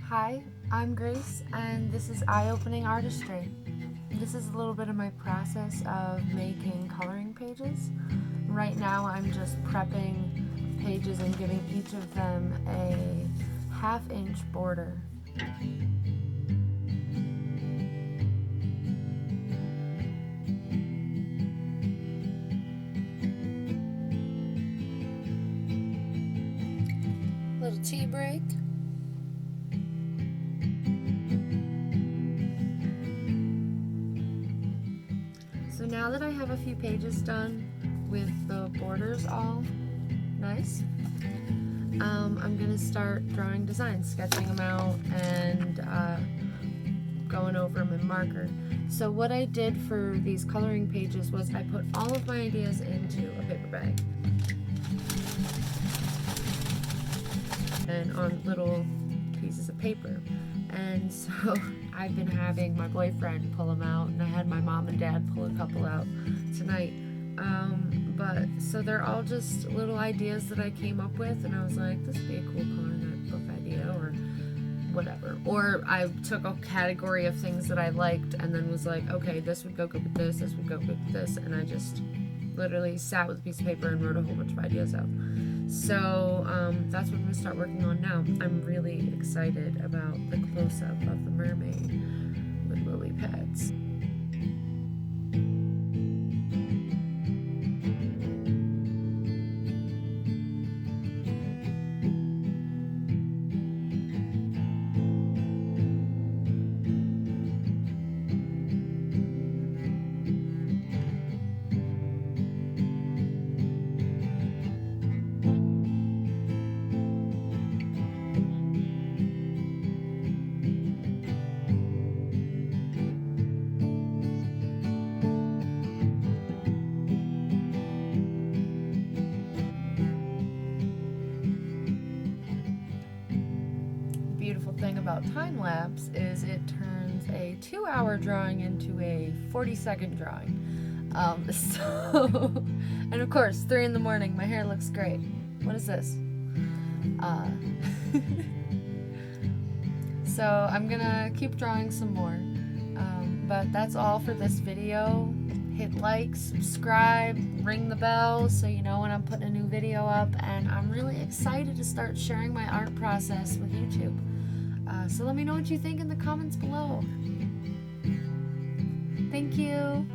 Hi, I'm Grace, and this is Eye-Opening Artistry. This is a little bit of my process of making coloring pages. Right now I'm just prepping pages and giving each of them a 1/2-inch border. Little tea break. So now that I have a few pages done with the borders all nice, I'm gonna start drawing designs, sketching them out, and going over them in marker. So what I did for these coloring pages was I put all of my ideas into a paper bag and on little pieces of paper. And so I've been having my boyfriend pull them out, and I had my mom and dad pull a couple out tonight. But so they're all just little ideas that I came up with, and I was like, this would be a cool coloring book idea, or whatever. Or I took a category of things that I liked and then was like, okay, this would go good with this would go good with this, and I just literally sat with a piece of paper and wrote a whole bunch of ideas out. So that's what I'm going to start working on now. I'm really excited about the close-up of the mermaid with lily pads. Beautiful thing about time lapse is it turns a 2-hour drawing into a 40-second drawing. And of course, 3 in the morning, my hair looks great. What is this? So I'm gonna keep drawing some more. But that's all for this video. Hit like, subscribe, ring the bell so you know when I'm putting a new video up, and I'm really excited to start sharing my art process with YouTube. So let me know what you think in the comments below. Thank you.